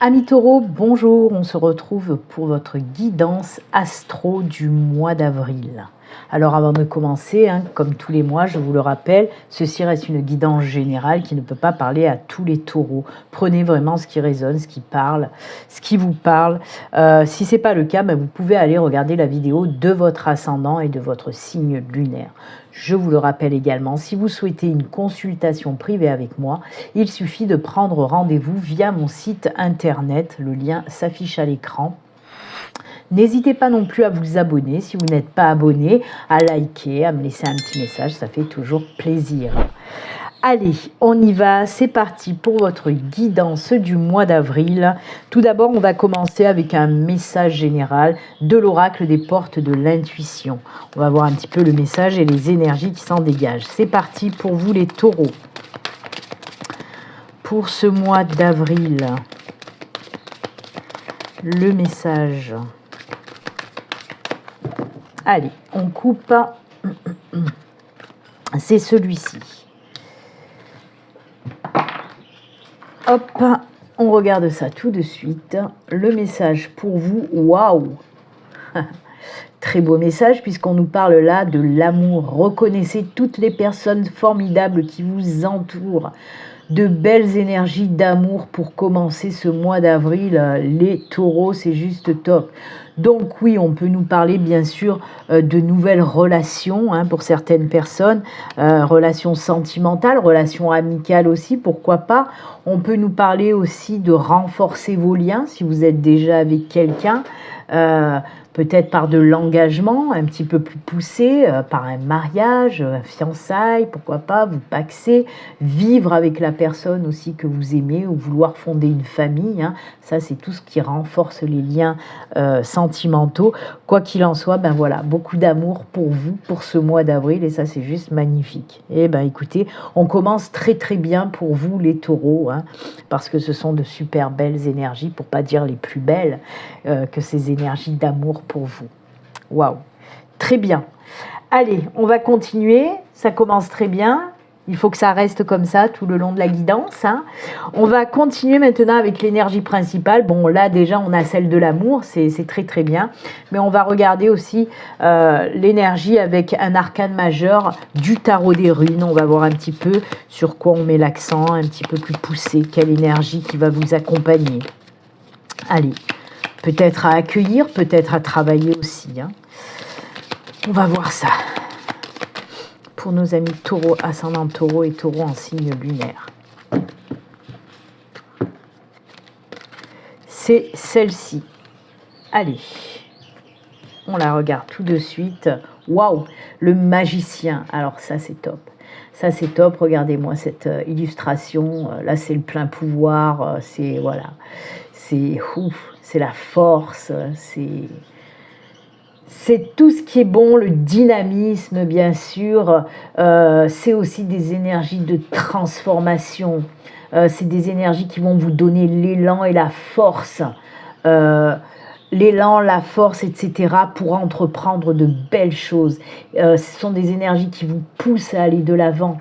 Amis taureaux, bonjour, on se retrouve pour votre guidance astro du mois d'avril. Alors avant de commencer, comme tous les mois, je vous le rappelle, ceci reste une guidance générale qui ne peut pas parler à tous les taureaux. Prenez vraiment ce qui résonne, ce qui parle, ce qui vous parle. Si ce n'est pas le cas, vous pouvez aller regarder la vidéo de votre ascendant et de votre signe lunaire. Je vous le rappelle également, si vous souhaitez une consultation privée avec moi, il suffit de prendre rendez-vous via mon site internet. Le lien s'affiche à l'écran. N'hésitez pas non plus à vous abonner si vous n'êtes pas abonné, à liker, à me laisser un petit message, ça fait toujours plaisir. Allez, on y va, c'est parti pour votre guidance du mois d'avril. Tout d'abord, on va commencer avec un message général de l'oracle des portes de l'intuition. On va voir un petit peu le message et les énergies qui s'en dégagent. C'est parti pour vous les taureaux. Pour ce mois d'avril, le message. Allez, on coupe. C'est celui-ci. Hop, on regarde ça tout de suite. Le message pour vous, waouh! Très beau message puisqu'on nous parle là de l'amour. Reconnaissez toutes les personnes formidables qui vous entourent. De belles énergies d'amour pour commencer ce mois d'avril. Les taureaux, c'est juste top. Donc oui, on peut nous parler bien sûr de nouvelles relations pour certaines personnes, relations sentimentales, relations amicales aussi, pourquoi pas. On peut nous parler aussi de renforcer vos liens si vous êtes déjà avec quelqu'un, peut-être par de l'engagement un petit peu plus poussé, par un mariage, un fiançailles, pourquoi pas, vous paxer, vivre avec la personne aussi que vous aimez ou vouloir fonder une famille. Ça, c'est tout ce qui renforce les liens sentimentaux. Quoi qu'il en soit, voilà, beaucoup d'amour pour vous, pour ce mois d'avril, et ça, c'est juste magnifique. Et écoutez, on commence très très bien pour vous les taureaux, parce que ce sont de super belles énergies, pour pas dire les plus belles, que ces énergies d'amour pour vous. Waouh, très bien. Allez, on va continuer, ça commence très bien. Il faut que ça reste comme ça tout le long de la guidance. On va continuer maintenant avec l'énergie principale. Bon, là déjà, on a celle de l'amour, c'est très très bien. Mais on va regarder aussi l'énergie avec un arcane majeur du tarot des runes. On va voir un petit peu sur quoi on met l'accent, un petit peu plus poussé. Quelle énergie qui va vous accompagner. Allez, peut-être à accueillir, peut-être à travailler aussi. On va voir ça. Pour nos amis taureaux, ascendant taureau et taureau en signe lunaire. C'est celle-ci. Allez, on la regarde tout de suite. Waouh, le magicien. Alors ça, c'est top. Ça, c'est top. Regardez-moi cette illustration. Là, c'est le plein pouvoir. C'est, voilà, c'est ouf. C'est la force. C'est tout ce qui est bon, le dynamisme bien sûr, c'est aussi des énergies de transformation, c'est des énergies qui vont vous donner l'élan et la force, l'élan, la force, etc. pour entreprendre de belles choses. Ce sont des énergies qui vous poussent à aller de l'avant,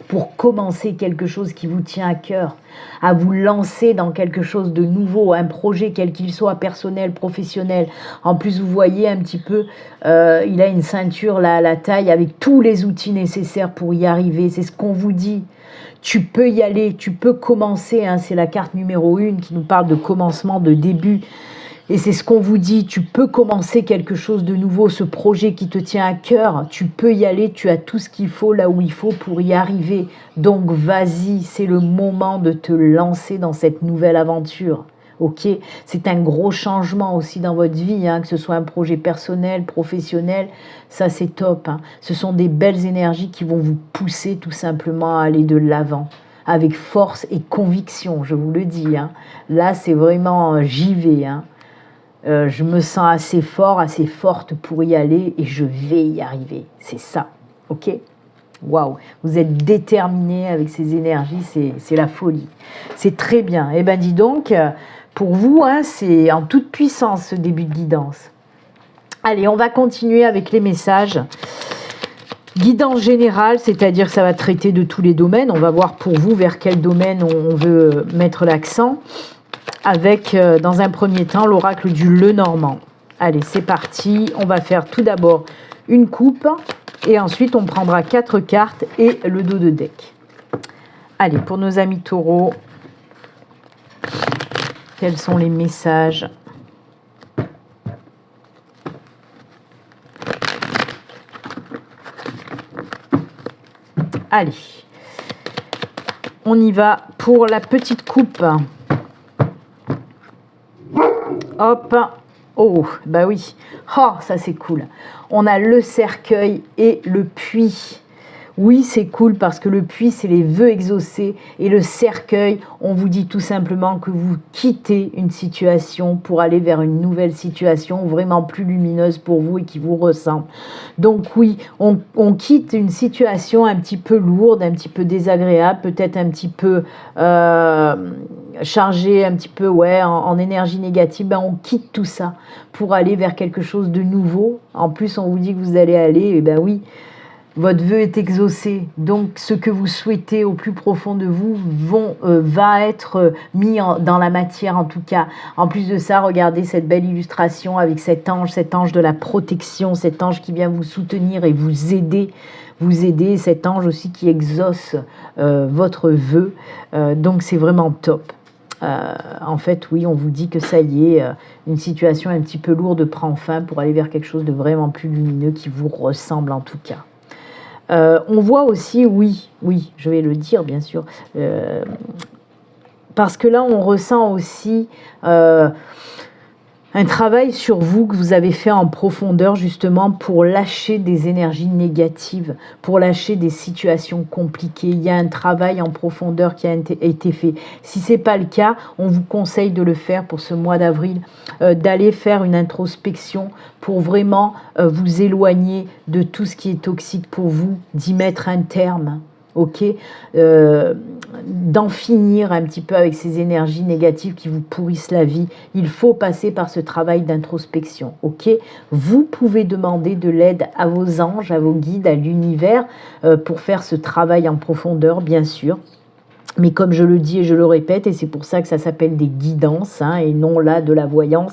pour commencer quelque chose qui vous tient à cœur, à vous lancer dans quelque chose de nouveau, un projet quel qu'il soit, personnel, professionnel. En plus, vous voyez un petit peu, il a une ceinture là à la taille avec tous les outils nécessaires pour y arriver. C'est ce qu'on vous dit. Tu peux y aller, tu peux commencer. C'est la carte numéro 1 qui nous parle de commencement, de début. Et c'est ce qu'on vous dit, tu peux commencer quelque chose de nouveau, ce projet qui te tient à cœur, tu peux y aller, tu as tout ce qu'il faut là où il faut pour y arriver. Donc vas-y, c'est le moment de te lancer dans cette nouvelle aventure. Ok, c'est un gros changement aussi dans votre vie, que ce soit un projet personnel, professionnel, ça c'est top. Ce sont des belles énergies qui vont vous pousser tout simplement à aller de l'avant. Avec force et conviction, je vous le dis. Là, c'est vraiment j'y vais. Je me sens assez fort, assez forte pour y aller et je vais y arriver. C'est ça, ok? Waouh, vous êtes déterminé avec ces énergies, c'est la folie. C'est très bien. Eh bien, dis donc, pour vous, c'est en toute puissance ce début de guidance. Allez, on va continuer avec les messages. Guidance générale, c'est-à-dire que ça va traiter de tous les domaines. On va voir pour vous vers quel domaine on veut mettre l'accent. avec, dans un premier temps, l'oracle du Lenormand. Allez, c'est parti. On va faire tout d'abord une coupe et ensuite on prendra 4 cartes et le dos de deck. Allez, pour nos amis taureaux, quels sont les messages ? Allez, on y va pour la petite coupe. Hop, oh, bah oui, oh, ça c'est cool. On a le cercueil et le puits. Oui, c'est cool parce que le puits, c'est les vœux exaucés et le cercueil, on vous dit tout simplement que vous quittez une situation pour aller vers une nouvelle situation vraiment plus lumineuse pour vous et qui vous ressemble. Donc oui, on quitte une situation un petit peu lourde, un petit peu désagréable, peut-être un petit peu chargée, un petit peu en énergie négative. Ben, on quitte tout ça pour aller vers quelque chose de nouveau. En plus, on vous dit que vous allez aller, et ben oui, votre vœu est exaucé, donc ce que vous souhaitez au plus profond de vous va être mis dans la matière en tout cas. En plus de ça, regardez cette belle illustration avec cet ange de la protection, cet ange qui vient vous soutenir et vous aider, cet ange aussi qui exauce votre vœu, donc c'est vraiment top. En fait, oui, on vous dit que ça y est, une situation un petit peu lourde prend fin pour aller vers quelque chose de vraiment plus lumineux qui vous ressemble en tout cas. On voit aussi, oui, je vais le dire bien sûr, parce que là on ressent aussi un travail sur vous que vous avez fait en profondeur justement pour lâcher des énergies négatives, pour lâcher des situations compliquées. Il y a un travail en profondeur qui a été fait. Si ce n'est pas le cas, on vous conseille de le faire pour ce mois d'avril, d'aller faire une introspection pour vraiment vous éloigner de tout ce qui est toxique pour vous, d'y mettre un terme. Ok, d'en finir un petit peu avec ces énergies négatives qui vous pourrissent la vie. Il faut passer par ce travail d'introspection. Ok, vous pouvez demander de l'aide à vos anges, à vos guides, à l'univers pour faire ce travail en profondeur, bien sûr. Mais comme je le dis et je le répète, et c'est pour ça que ça s'appelle des guidances, et non là de la voyance,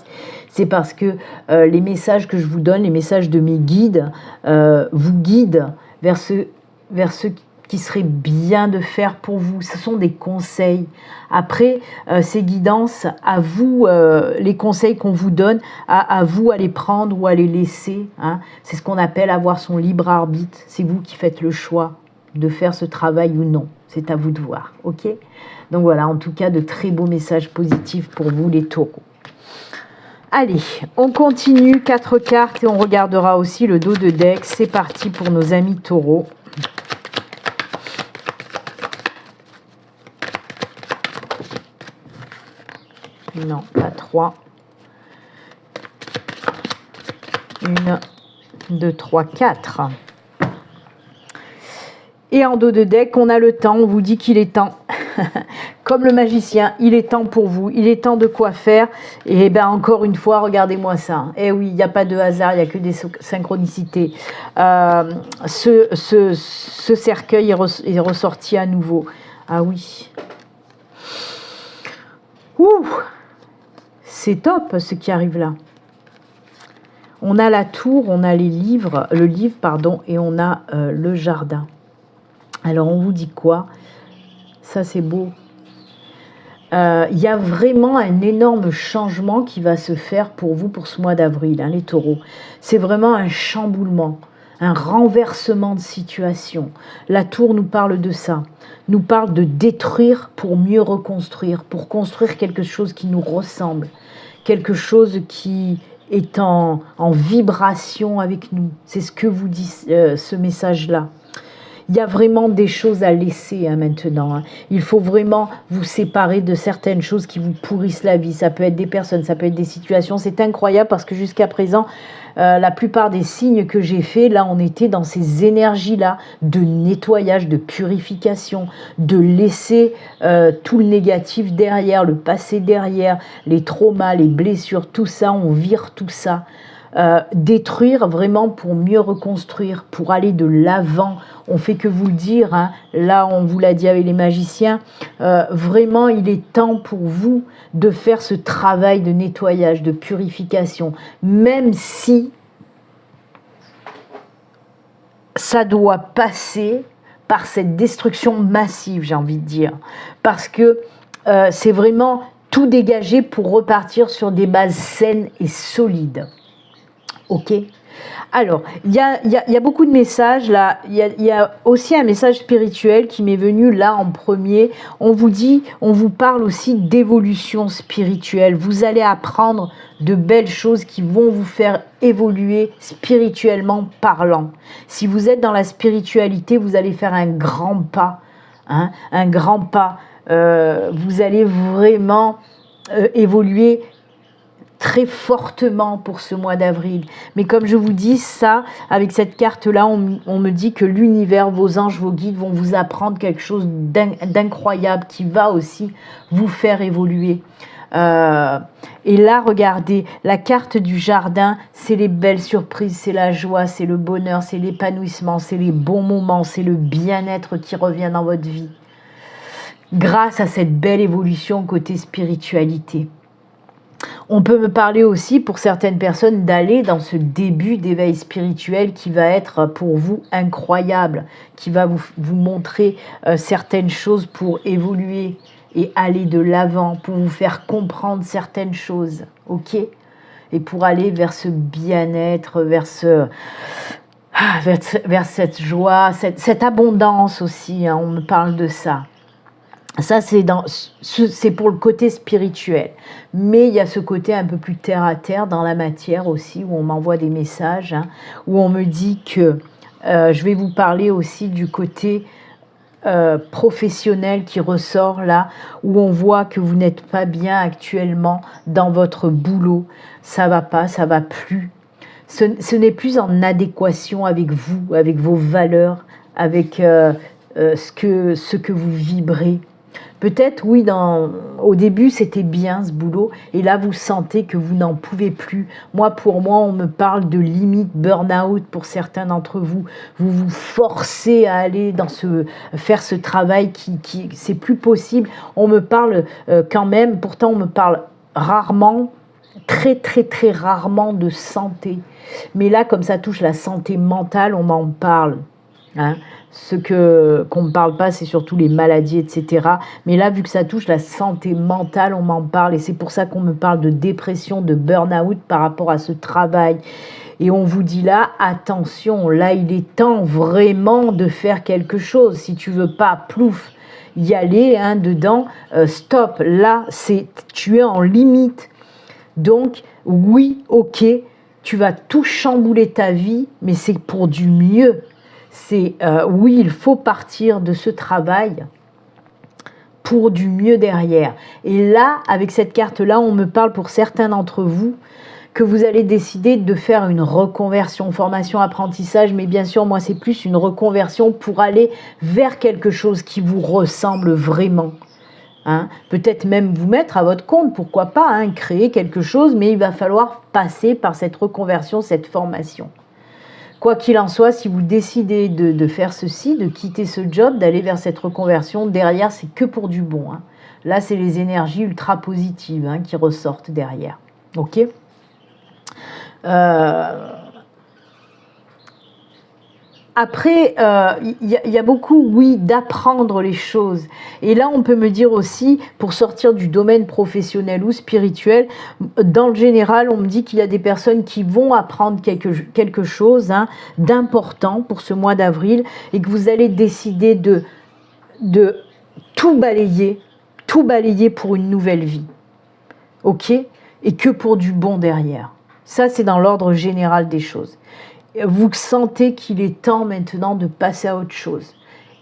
c'est parce que les messages que je vous donne, les messages de mes guides, vous guident vers ce qui serait bien de faire pour vous. Ce sont des conseils. Après, ces guidances, à vous, les conseils qu'on vous donne, à vous à les prendre ou à les laisser. C'est ce qu'on appelle avoir son libre arbitre. C'est vous qui faites le choix de faire ce travail ou non. C'est à vous de voir. Ok ? Donc voilà, en tout cas, de très beaux messages positifs pour vous, les taureaux. Allez, on continue. 4 cartes et on regardera aussi le dos de deck. C'est parti pour nos amis taureaux. Non, pas 3. 1, 2, 3, 4. Et en dos de deck, on a le temps. On vous dit qu'il est temps. Comme le magicien, il est temps pour vous. Il est temps de quoi faire. Et bien, encore une fois, regardez-moi ça. Eh oui, il n'y a pas de hasard, il n'y a que des synchronicités. Ce cercueil est ressorti à nouveau. Ah oui. Ouh! C'est top ce qui arrive là. On a la tour, on a le livre, et on a le jardin. Alors on vous dit quoi? Ça c'est beau. Il y a vraiment un énorme changement qui va se faire pour vous pour ce mois d'avril, les taureaux. C'est vraiment un chamboulement, un renversement de situation. La tour nous parle de ça, nous parle de détruire pour mieux reconstruire, pour construire quelque chose qui nous ressemble, quelque chose qui est en vibration avec nous. C'est ce que vous dit ce message-là. Il y a vraiment des choses à laisser maintenant. Il faut vraiment vous séparer de certaines choses qui vous pourrissent la vie. Ça peut être des personnes, ça peut être des situations. C'est incroyable parce que jusqu'à présent, la plupart des signes que j'ai faits, là, on était dans ces énergies-là de nettoyage, de purification, de laisser tout le négatif derrière, le passé derrière, les traumas, les blessures, tout ça, on vire tout ça. détruire vraiment pour mieux reconstruire, pour aller de l'avant. On fait que vous le dire, hein. Là on vous l'a dit avec les magiciens, vraiment il est temps pour vous de faire ce travail de nettoyage, de purification, même si ça doit passer par cette destruction massive, j'ai envie de dire, parce que c'est vraiment tout dégager pour repartir sur des bases saines et solides. Ok. Alors, il y a beaucoup de messages là. Il y a aussi un message spirituel qui m'est venu là en premier. On vous parle aussi d'évolution spirituelle. Vous allez apprendre de belles choses qui vont vous faire évoluer spirituellement parlant. Si vous êtes dans la spiritualité, vous allez faire un grand pas. Hein, un grand pas. Vous allez vraiment évoluer très fortement pour ce mois d'avril. Mais comme je vous dis, ça, avec cette carte-là, on me dit que l'univers, vos anges, vos guides vont vous apprendre quelque chose d'incroyable qui va aussi vous faire évoluer. Et là, regardez, la carte du jardin, c'est les belles surprises, c'est la joie, c'est le bonheur, c'est l'épanouissement, c'est les bons moments, c'est le bien-être qui revient dans votre vie. Grâce à cette belle évolution côté spiritualité. On peut me parler aussi pour certaines personnes d'aller dans ce début d'éveil spirituel qui va être pour vous incroyable, qui va vous montrer certaines choses pour évoluer et aller de l'avant, pour vous faire comprendre certaines choses, ok? Et pour aller vers ce bien-être, vers cette joie, cette abondance aussi, hein, on me parle de ça. Ça, c'est pour le côté spirituel. Mais il y a ce côté un peu plus terre à terre dans la matière aussi, où on m'envoie des messages, hein, où on me dit que je vais vous parler aussi du côté professionnel qui ressort là, où on voit que vous n'êtes pas bien actuellement dans votre boulot. Ça va pas, ça va plus. Ce n'est plus en adéquation avec vous, avec vos valeurs, avec ce que vous vibrez. Peut-être, oui, au début, c'était bien ce boulot, et là, vous sentez que vous n'en pouvez plus. Pour moi, on me parle de limite burn-out pour certains d'entre vous. Vous vous forcez à aller faire ce travail qui c'est plus possible. On me parle quand même, pourtant, on me parle rarement, très, très, très rarement de santé. Mais là, comme ça touche la santé mentale, on m'en parle. Hein. Ce qu'on ne parle pas, c'est surtout les maladies, etc. Mais là, vu que ça touche la santé mentale, on m'en parle. Et c'est pour ça qu'on me parle de dépression, de burn-out par rapport à ce travail. Et on vous dit là, attention, là, il est temps vraiment de faire quelque chose. Si tu veux pas, plouf, y aller hein, dedans, stop. Là, tu es en limite. Donc, oui, ok, tu vas tout chambouler ta vie, mais c'est pour du mieux. Oui, il faut partir de ce travail pour du mieux derrière. Et là, avec cette carte-là, on me parle pour certains d'entre vous que vous allez décider de faire une reconversion, formation, apprentissage, mais bien sûr, moi, c'est plus une reconversion pour aller vers quelque chose qui vous ressemble vraiment. Hein, peut-être même vous mettre à votre compte, pourquoi pas, hein, créer quelque chose, mais il va falloir passer par cette reconversion, cette formation. Quoi qu'il en soit, si vous décidez de faire ceci, de quitter ce job, d'aller vers cette reconversion, derrière, c'est que pour du bon. Hein. Là, c'est les énergies ultra positives hein, qui ressortent derrière. Ok ? Après, il y a beaucoup, oui, d'apprendre les choses. Et là, on peut me dire aussi, pour sortir du domaine professionnel ou spirituel, dans le général, on me dit qu'il y a des personnes qui vont apprendre quelque chose hein, d'important pour ce mois d'avril et que vous allez décider de tout balayer pour une nouvelle vie. Ok ? Et que pour du bon derrière. Ça, c'est dans l'ordre général des choses. Vous sentez qu'il est temps maintenant de passer à autre chose.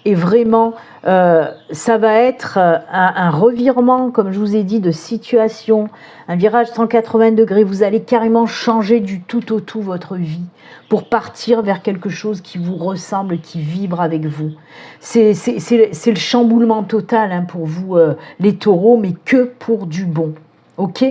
Et vraiment, ça va être un revirement, comme je vous ai dit, de situation, un virage 180 degrés. Vous allez carrément changer du tout au tout votre vie pour partir vers quelque chose qui vous ressemble, qui vibre avec vous. C'est le chamboulement total hein, pour vous, les taureaux, mais que pour du bon. Ok ?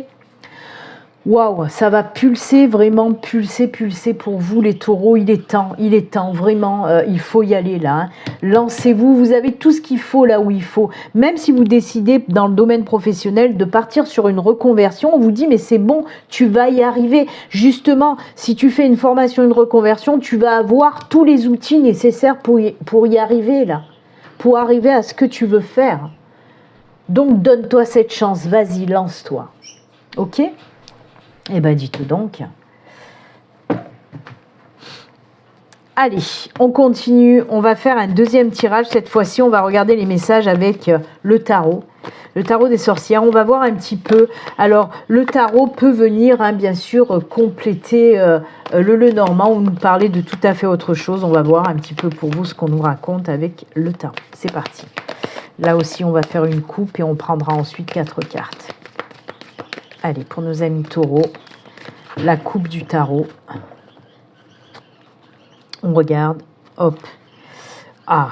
Waouh, ça va pulser, vraiment pulser, pulser pour vous les taureaux. Il est temps, vraiment, il faut y aller là. Hein. Lancez-vous, vous avez tout ce qu'il faut là où il faut. Même si vous décidez dans le domaine professionnel de partir sur une reconversion, on vous dit mais c'est bon, tu vas y arriver. Justement, si tu fais une formation, une reconversion, tu vas avoir tous les outils nécessaires pour y arriver là. Pour arriver à ce que tu veux faire. Donc donne-toi cette chance, vas-y, lance-toi. Ok ? Eh bien, dites donc. Allez, on continue. On va faire un deuxième tirage. Cette fois-ci, on va regarder les messages avec le tarot. Le tarot des sorcières. On va voir un petit peu. Alors, le tarot peut venir, hein, bien sûr, compléter le Lenormand ou nous parler de tout à fait autre chose. On va voir un petit peu pour vous ce qu'on nous raconte avec le tarot. C'est parti. Là aussi, on va faire une coupe et on prendra ensuite 4 cartes. Allez, pour nos amis taureaux, la coupe du tarot. On regarde, hop. Ah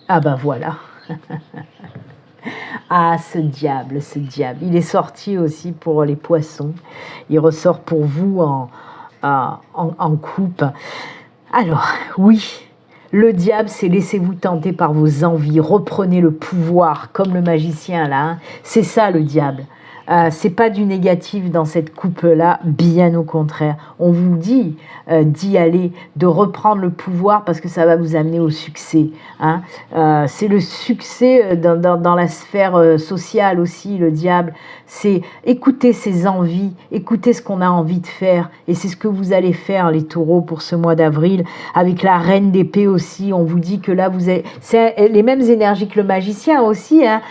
bah voilà. Ah, ce diable. Il est sorti aussi pour les poissons. Il ressort pour vous en coupe. Alors, oui. Le diable, c'est laissez-vous tenter par vos envies. Reprenez le pouvoir, comme le magicien là. Hein. C'est ça le diable. C'est pas du négatif dans cette coupe-là, bien au contraire. On vous dit d'y aller, de reprendre le pouvoir parce que ça va vous amener au succès. Hein. C'est le succès dans la sphère sociale aussi, le diable. C'est écouter ses envies, écouter ce qu'on a envie de faire. Et c'est ce que vous allez faire, les taureaux, pour ce mois d'avril. Avec la reine d'épée aussi, on vous dit que là, c'est les mêmes énergies que le magicien aussi. Hein.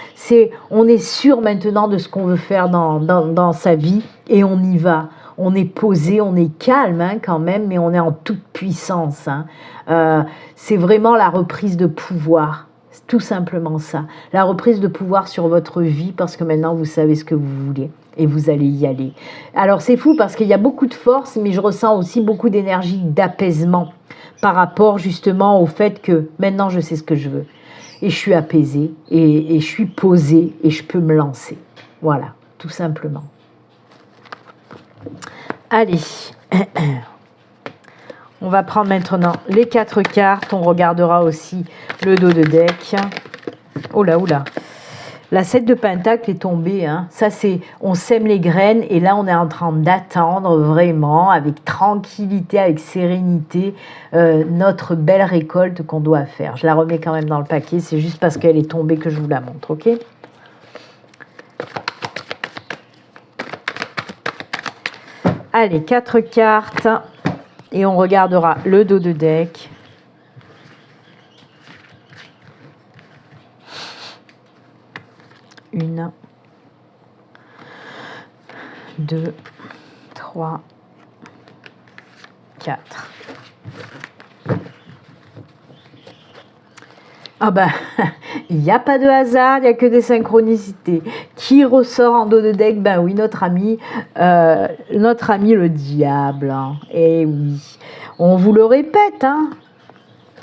On est sûr maintenant de ce qu'on veut faire dans sa vie et on y va. On est posé, on est calme hein, quand même, mais on est en toute puissance. Hein. C'est vraiment la reprise de pouvoir. C'est tout simplement ça. La reprise de pouvoir sur votre vie parce que maintenant vous savez ce que vous voulez et vous allez y aller. Alors c'est fou parce qu'il y a beaucoup de force, mais je ressens aussi beaucoup d'énergie d'apaisement par rapport justement au fait que maintenant je sais ce que je veux. Et je suis apaisée et je suis posée et je peux me lancer. Voilà, tout simplement. Allez, on va prendre maintenant les 4 cartes. On regardera aussi le dos de deck. Oh là, la 7 de Pentacle est tombée. Hein. Ça, c'est, on sème les graines et là, on est en train d'attendre vraiment, avec tranquillité, avec sérénité, notre belle récolte qu'on doit faire. Je la remets quand même dans le paquet. C'est juste parce qu'elle est tombée que je vous la montre, ok ? Allez, 4 cartes et on regardera le dos de deck. Une, 2, 3, 4. Ah ben, il n'y a pas de hasard, il n'y a que des synchronicités. Qui ressort en dos de deck? Ben oui, notre ami le diable. Hein. Et oui, on vous le répète, hein.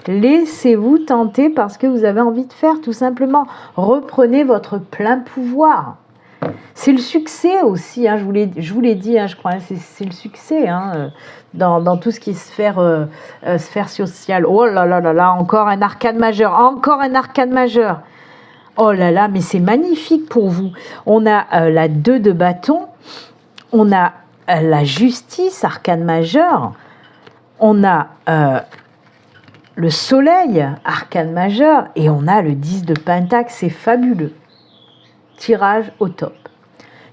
Laissez-vous tenter parce que vous avez envie de faire, tout simplement. Reprenez votre plein pouvoir. C'est le succès aussi, hein, je vous l'ai dit, hein, je crois, c'est le succès hein, dans tout ce qui est sphère sociale. Oh là là là là, encore un arcane majeur, Oh là là, mais c'est magnifique pour vous. On a la 2 de bâton, on a la justice, arcane majeur, on a le soleil, arcane majeur, et on a le 10 de pentacle, c'est fabuleux. Tirage au top.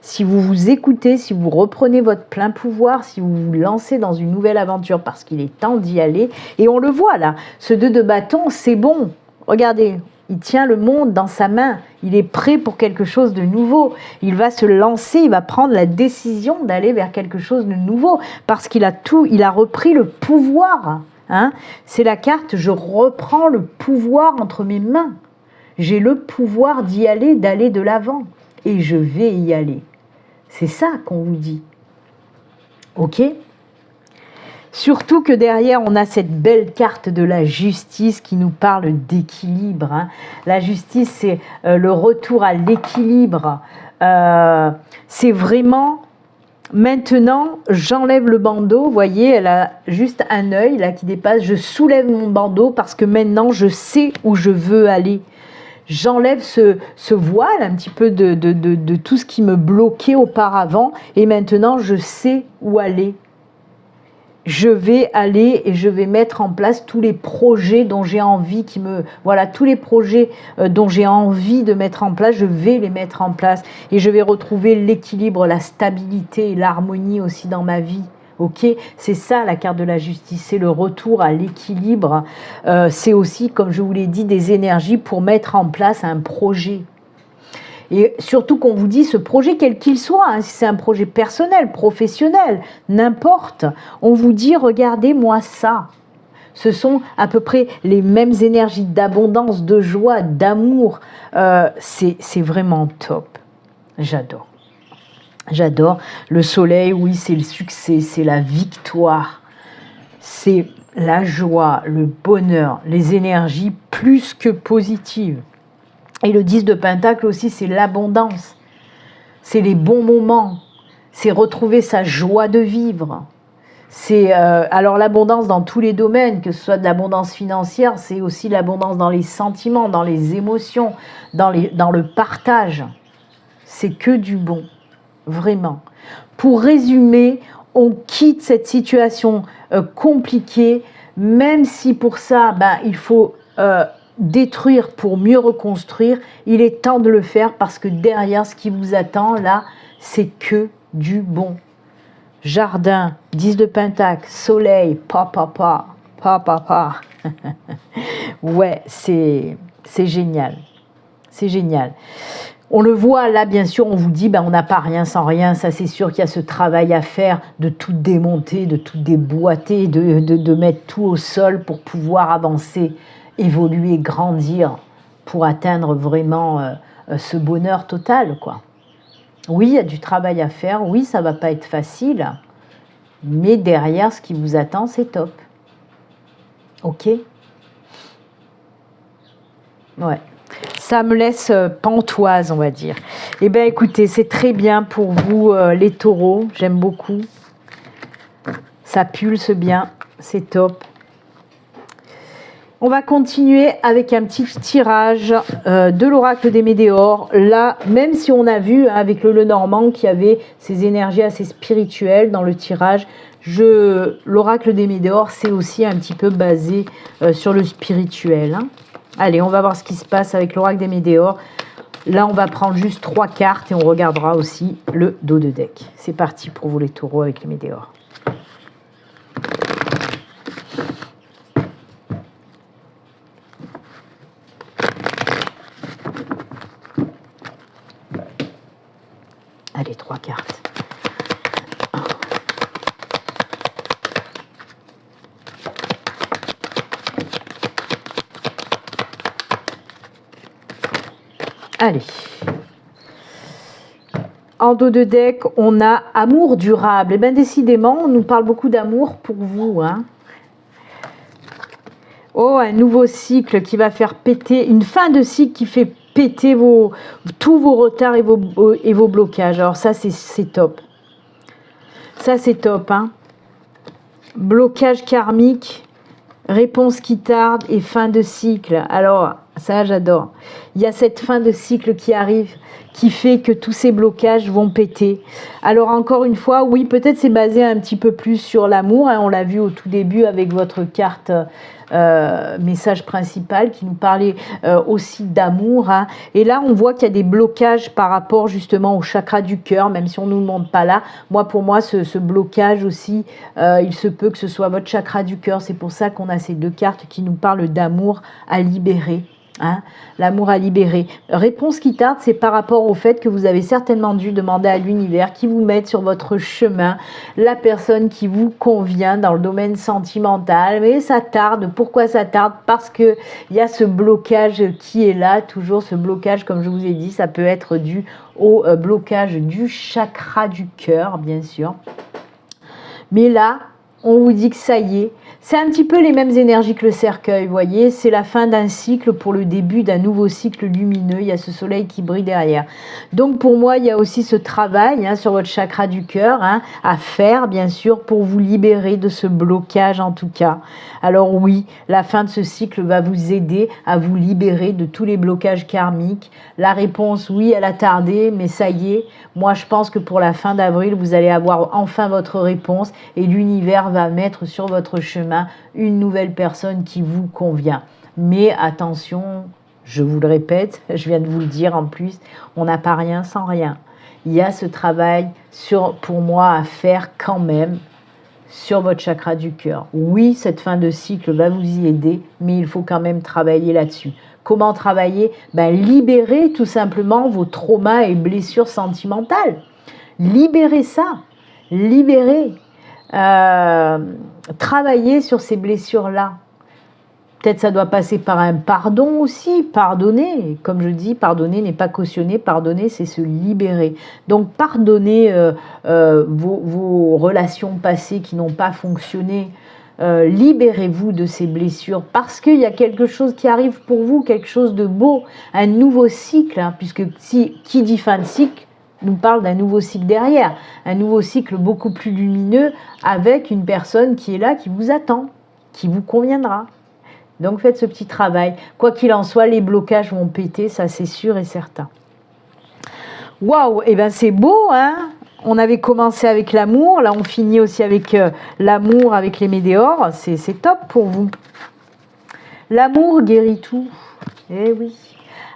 Si vous vous écoutez, si vous reprenez votre plein pouvoir, si vous vous lancez dans une nouvelle aventure parce qu'il est temps d'y aller, et on le voit là, ce 2 de bâton, c'est bon. Regardez, il tient le monde dans sa main, il est prêt pour quelque chose de nouveau. Il va se lancer, il va prendre la décision d'aller vers quelque chose de nouveau parce qu'il a repris le pouvoir. Hein. C'est la carte, je reprends le pouvoir entre mes mains. J'ai le pouvoir d'y aller, d'aller de l'avant. Et je vais y aller. C'est ça qu'on vous dit. Ok ? Surtout que derrière, on a cette belle carte de la justice qui nous parle d'équilibre. Hein. La justice, c'est le retour à l'équilibre. C'est vraiment Maintenant, j'enlève le bandeau. Vous voyez, elle a juste un œil là qui dépasse. Je soulève mon bandeau parce que maintenant, je sais où je veux aller. J'enlève ce voile un petit peu de tout ce qui me bloquait auparavant. Et maintenant, je sais où aller. Je vais aller et je vais mettre en place tous les projets dont j'ai envie voilà, tous les projets dont j'ai envie de mettre en place, je vais les mettre en place et je vais retrouver l'équilibre, la stabilité et l'harmonie aussi dans ma vie. Ok, c'est ça la carte de la justice, c'est le retour à l'équilibre. C'est aussi, comme je vous l'ai dit, des énergies pour mettre en place un projet. Et surtout qu'on vous dit ce projet quel qu'il soit, hein, si c'est un projet personnel, professionnel, n'importe, on vous dit regardez-moi ça. Ce sont à peu près les mêmes énergies d'abondance, de joie, d'amour. C'est vraiment top. J'adore. J'adore. Le soleil, oui, c'est le succès, c'est la victoire. C'est la joie, le bonheur, les énergies plus que positives. Et le 10 de Pentacle aussi, c'est l'abondance. C'est les bons moments. C'est retrouver sa joie de vivre. C'est alors l'abondance dans tous les domaines, que ce soit de l'abondance financière, c'est aussi l'abondance dans les sentiments, dans les émotions, dans le partage. C'est que du bon, vraiment. Pour résumer, on quitte cette situation compliquée, même si pour ça, il faut détruire pour mieux reconstruire. Il est temps de le faire parce que derrière ce qui vous attend là, c'est que du bon. Jardin, 10 de Pentacle, soleil, papa. Ouais, c'est génial. C'est génial. On le voit là, bien sûr, on vous dit, on n'a pas rien sans rien. Ça, c'est sûr qu'il y a ce travail à faire de tout démonter, de tout déboîter, de mettre tout au sol pour pouvoir avancer, évoluer, grandir, pour atteindre vraiment ce bonheur total, quoi. Oui, il y a du travail à faire. Oui, ça va pas être facile. Mais derrière, ce qui vous attend, c'est top. Ok? Ouais. Ça me laisse pantoise, on va dire. Eh bien, écoutez, c'est très bien pour vous, les taureaux. J'aime beaucoup. Ça pulse bien. C'est top. On va continuer avec un petit tirage de l'oracle des Médéors. Là, même si on a vu avec le Lenormand qu'il y avait ces énergies assez spirituelles dans le tirage, l'oracle des Médéors, c'est aussi un petit peu basé sur le spirituel. Hein. Allez, on va voir ce qui se passe avec l'oracle des Médéors. Là, on va prendre juste 3 cartes et on regardera aussi le dos de deck. C'est parti pour vous les taureaux avec les Médéors. Allez, 3 cartes. Allez. En dos de deck, on a amour durable. Et bien décidément, on nous parle beaucoup d'amour pour vous. Hein. Oh, un nouveau cycle qui va faire péter, une fin de cycle qui fait péter tous vos retards et vos blocages. Alors ça, c'est top. Ça, c'est top. Hein. Blocage karmique, réponse qui tarde et fin de cycle. Alors, ça, j'adore. Il y a cette fin de cycle qui arrive, qui fait que tous ces blocages vont péter. Alors, encore une fois, oui, peut-être c'est basé un petit peu plus sur l'amour. Hein, on l'a vu au tout début avec votre carte message principal qui nous parlait aussi d'amour. Hein. Et là, on voit qu'il y a des blocages par rapport justement au chakra du cœur, même si on ne nous le montre pas là. Pour moi, ce blocage aussi, il se peut que ce soit votre chakra du cœur. C'est pour ça qu'on a ces 2 cartes qui nous parlent d'amour à libérer. Hein, l'amour à libérer. Réponse qui tarde, c'est par rapport au fait que vous avez certainement dû demander à l'univers qui vous mette sur votre chemin la personne qui vous convient dans le domaine sentimental. Mais ça tarde. Pourquoi ça tarde? Parce qu'il y a ce blocage qui est là. Toujours ce blocage, comme je vous ai dit, ça peut être dû au blocage du chakra du cœur, bien sûr. Mais là, on vous dit que ça y est, C'est un petit peu les mêmes énergies que le cercueil, vous voyez. C'est la fin d'un cycle pour le début d'un nouveau cycle lumineux. Il y a ce soleil qui brille derrière. Donc pour moi, il y a aussi ce travail sur votre chakra du cœur à faire, bien sûr, pour vous libérer de ce blocage en tout cas. Alors oui, la fin de ce cycle va vous aider à vous libérer de tous les blocages karmiques. La réponse, oui, elle a tardé, mais ça y est. Moi, je pense que pour la fin d'avril, vous allez avoir enfin votre réponse et l'univers va mettre sur votre chemin une nouvelle personne qui vous convient. Mais attention, je vous le répète, je viens de vous le dire en plus, on n'a pas rien sans rien. Il y a ce travail pour moi à faire quand même sur votre chakra du cœur. Oui, cette fin de cycle va vous y aider, mais il faut quand même travailler là-dessus. Comment travailler? Libérer tout simplement vos traumas et blessures sentimentales. Libérez ça. Libérez. Travailler sur ces blessures-là. Peut-être ça doit passer par un pardon aussi, pardonner. Comme je dis, pardonner n'est pas cautionner, pardonner c'est se libérer. Donc pardonnez vos relations passées qui n'ont pas fonctionné. Libérez-vous de ces blessures parce qu'il y a quelque chose qui arrive pour vous, quelque chose de beau, un nouveau cycle, puisque qui dit fin de cycle, nous parle d'un nouveau cycle derrière, un nouveau cycle beaucoup plus lumineux avec une personne qui est là, qui vous attend, qui vous conviendra. Donc faites ce petit travail. Quoi qu'il en soit, les blocages vont péter, ça c'est sûr et certain. Waouh, et ben c'est beau, On avait commencé avec l'amour, là on finit aussi avec l'amour, avec les météores, c'est top pour vous. L'amour guérit tout. Eh oui.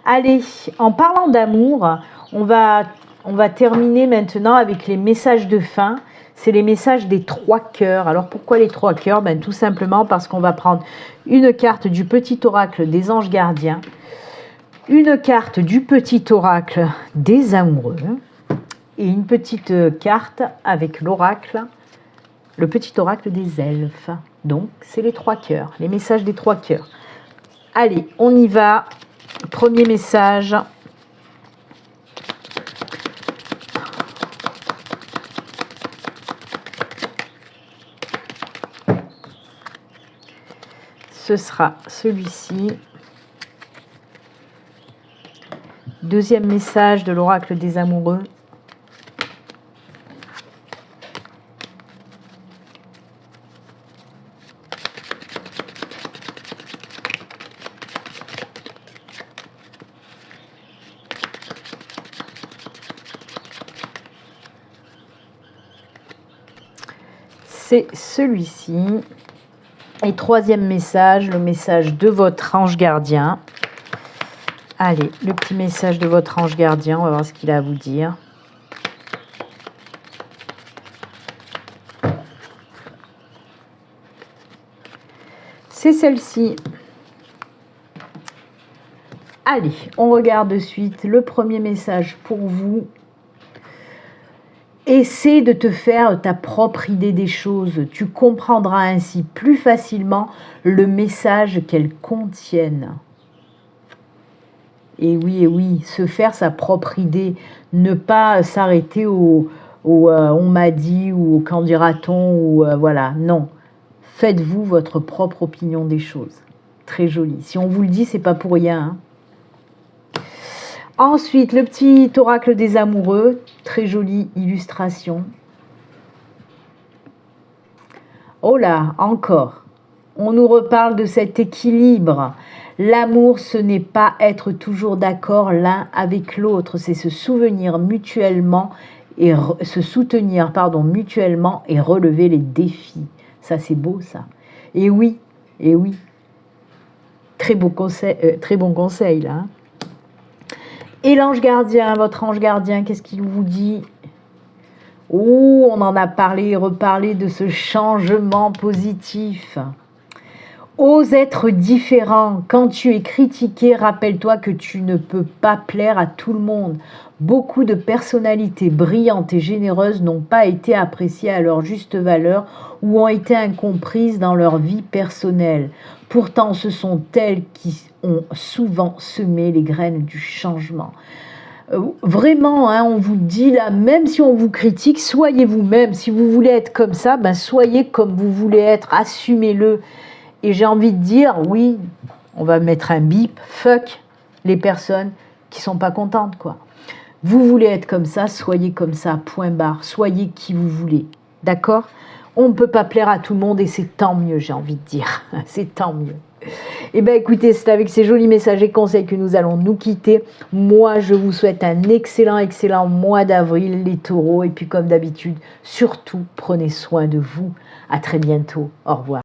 Allez, en parlant d'amour, on va terminer maintenant avec les messages de fin. C'est les messages des 3 cœurs. Alors pourquoi les 3 cœurs? Tout simplement parce qu'on va prendre une carte du petit oracle des anges gardiens, une carte du petit oracle des amoureux et une petite carte avec l'oracle, le petit oracle des elfes. Donc c'est les 3 cœurs, les messages des 3 cœurs. Allez, on y va. Premier message. Ce sera celui-ci. Deuxième message de l'oracle des amoureux. C'est celui-ci. Et troisième message, le message de votre ange gardien. Allez, le petit message de votre ange gardien, on va voir ce qu'il a à vous dire. C'est celle-ci. Allez, on regarde de suite le premier message pour vous. Essaie de te faire ta propre idée des choses. Tu comprendras ainsi plus facilement le message qu'elles contiennent. Et oui, se faire sa propre idée. Ne pas s'arrêter au on m'a dit ou au qu'en dira-t-on ou voilà. Non. Faites-vous votre propre opinion des choses. Très joli. Si on vous le dit, c'est pas pour rien. Ensuite, le petit oracle des amoureux, très jolie illustration. Oh là, encore. On nous reparle de cet équilibre. L'amour, ce n'est pas être toujours d'accord l'un avec l'autre, c'est se souvenir mutuellement et mutuellement et relever les défis. Ça, c'est beau, ça. Et oui. Très bon conseil, là. Et l'ange gardien, votre ange gardien, qu'est-ce qu'il vous dit? Oh, on en a parlé et reparlé de ce changement positif. Ose être différent. Quand tu es critiqué, rappelle-toi que tu ne peux pas plaire à tout le monde. Beaucoup de personnalités brillantes et généreuses n'ont pas été appréciées à leur juste valeur ou ont été incomprises dans leur vie personnelle. Pourtant, ce sont elles qui ont souvent semé les graines du changement. Vraiment, hein, on vous dit là, même si on vous critique, soyez vous-même. Si vous voulez être comme ça, ben soyez comme vous voulez être, assumez-le. Et j'ai envie de dire, oui, on va mettre un bip, fuck les personnes qui sont pas contentes, quoi. Vous voulez être comme ça, soyez comme ça, point barre. Soyez qui vous voulez, d'accord? On ne peut pas plaire à tout le monde et c'est tant mieux, j'ai envie de dire. C'est tant mieux. Eh bien écoutez, c'est avec ces jolis messages et conseils que nous allons nous quitter. Moi, je vous souhaite un excellent mois d'avril, les taureaux. Et puis comme d'habitude, surtout, prenez soin de vous. À très bientôt. Au revoir.